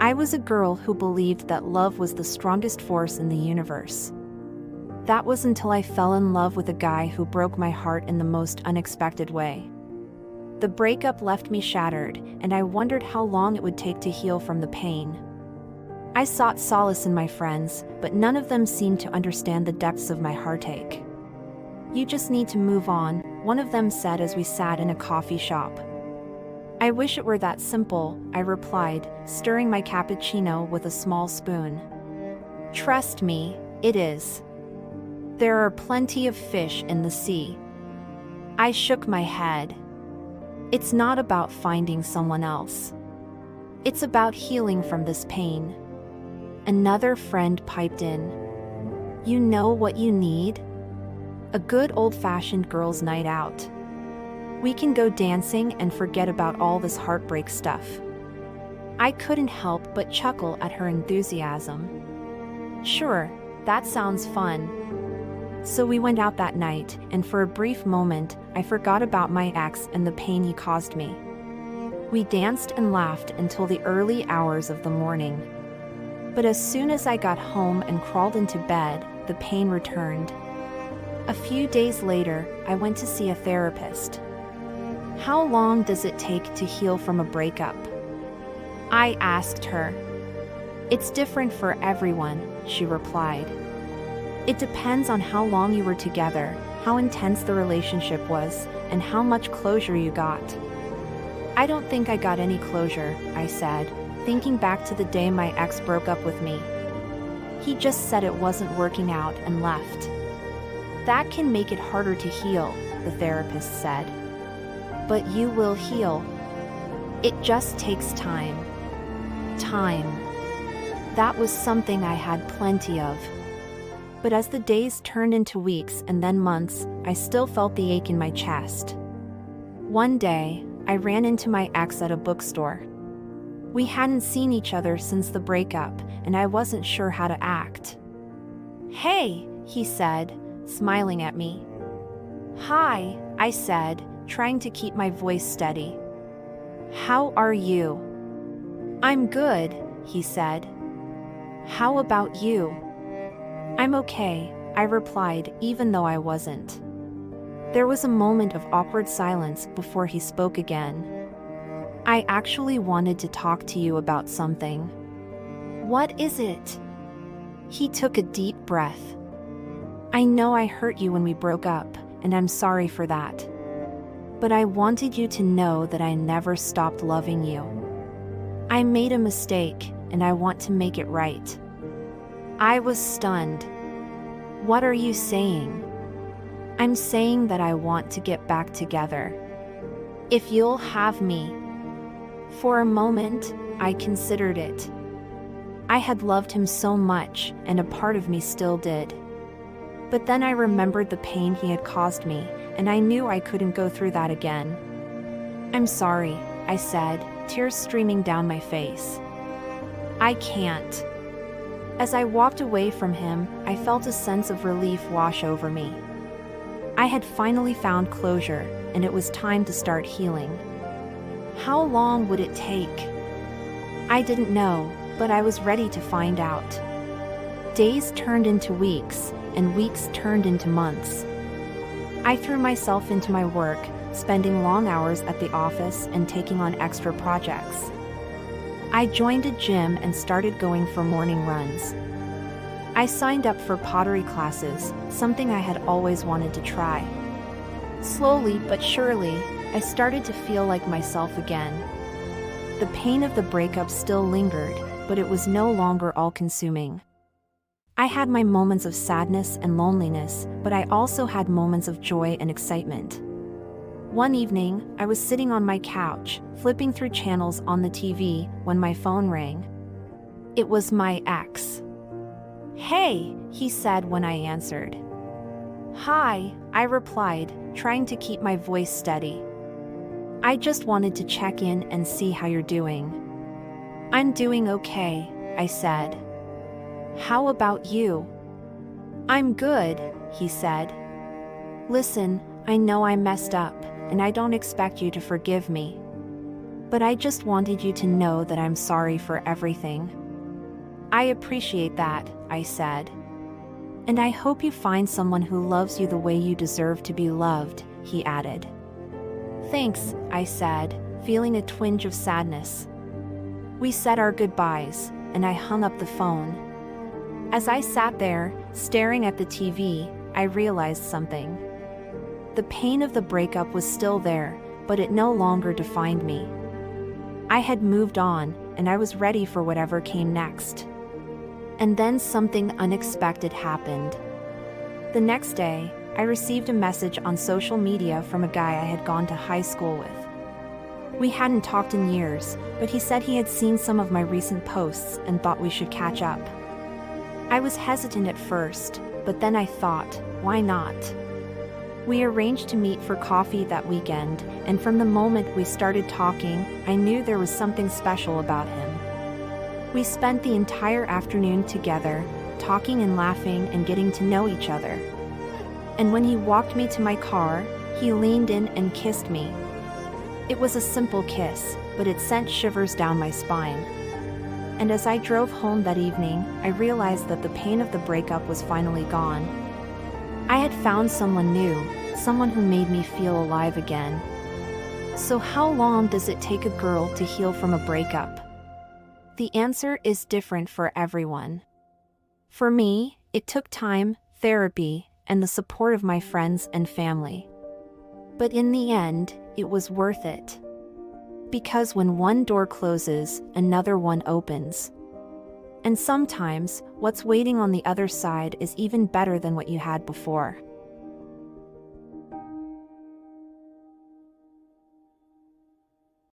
I was a girl who believed that love was the strongest force in the universe. That was until I fell in love with a guy who broke my heart in the most unexpected way. The breakup left me shattered, and I wondered how long it would take to heal from the pain. I sought solace in my friends, but none of them seemed to understand the depths of my heartache. "You just need to move on," one of them said as we sat in a coffee shop. "I wish it were that simple," I replied, stirring my cappuccino with a small spoon. "Trust me, it is. There are plenty of fish in the sea." I shook my head. "It's not about finding someone else. It's about healing from this pain." Another friend piped in. "You know what you need? A good old-fashioned girls' night out. We can go dancing and forget about all this heartbreak stuff." I couldn't help but chuckle at her enthusiasm. "Sure, that sounds fun." So we went out that night, and for a brief moment, I forgot about my ex and the pain he caused me. We danced and laughed until the early hours of the morning. But as soon as I got home and crawled into bed, the pain returned. A few days later, I went to see a therapist. "How long does it take to heal from a breakup?" I asked her. "It's different for everyone," she replied. "It depends on how long you were together, how intense the relationship was, and how much closure you got." "I don't think I got any closure," I said, thinking back to the day my ex broke up with me. "He just said it wasn't working out and left." "That can make it harder to heal," the therapist said. "But you will heal. It just takes time." Time. That was something I had plenty of. But as the days turned into weeks and then months, I still felt the ache in my chest. One day, I ran into my ex at a bookstore. We hadn't seen each other since the breakup, and I wasn't sure how to act. "Hey," he said, smiling at me. "Hi," I said, trying to keep my voice steady. "How are you?" "I'm good," he said. "How about you?" "I'm okay," I replied, even though I wasn't. There was a moment of awkward silence before he spoke again. "I actually wanted to talk to you about something." "What is it?" He took a deep breath. "I know I hurt you when we broke up, and I'm sorry for that. But I wanted you to know that I never stopped loving you. I made a mistake, and I want to make it right." I was stunned. "What are you saying?" "I'm saying that I want to get back together. If you'll have me." For a moment, I considered it. I had loved him so much, and a part of me still did. But then I remembered the pain he had caused me, and I knew I couldn't go through that again. "I'm sorry," I said, tears streaming down my face. "I can't." As I walked away from him, I felt a sense of relief wash over me. I had finally found closure, and it was time to start healing. How long would it take? I didn't know, but I was ready to find out. Days turned into weeks, and weeks turned into months. I threw myself into my work, spending long hours at the office and taking on extra projects. I joined a gym and started going for morning runs. I signed up for pottery classes, something I had always wanted to try. Slowly but surely, I started to feel like myself again. The pain of the breakup still lingered, but it was no longer all-consuming. I had my moments of sadness and loneliness, but I also had moments of joy and excitement. One evening, I was sitting on my couch, flipping through channels on the TV, when my phone rang. It was my ex. "Hey," he said when I answered. "Hi," I replied, trying to keep my voice steady. "I just wanted to check in and see how you're doing." "I'm doing okay," I said. "How about you?" "I'm good," he said. "Listen, I know I messed up, and I don't expect you to forgive me. But I just wanted you to know that I'm sorry for everything. I appreciate that, I said. And I hope you find someone who loves you the way you deserve to be loved, he added. Thanks, I said, feeling a twinge of sadness. We said our goodbyes, and I hung up the phone. As I sat there, staring at the TV, I realized something. The pain of the breakup was still there, but it no longer defined me. I had moved on, and I was ready for whatever came next. And then something unexpected happened. The next day, I received a message on social media from a guy I had gone to high school with. We hadn't talked in years, but he said he had seen some of my recent posts and thought we should catch up. I was hesitant at first, but then I thought, why not? We arranged to meet for coffee that weekend, and from the moment we started talking, I knew there was something special about him. We spent the entire afternoon together, talking and laughing and getting to know each other. And when he walked me to my car, he leaned in and kissed me. It was a simple kiss, but it sent shivers down my spine. And as I drove home that evening, I realized that the pain of the breakup was finally gone. I had found someone new, someone who made me feel alive again. So how long does it take a girl to heal from a breakup? The answer is different for everyone. For me, it took time, therapy, and the support of my friends and family. But in the end, it was worth it. Because when one door closes, another one opens. And sometimes, what's waiting on the other side is even better than what you had before.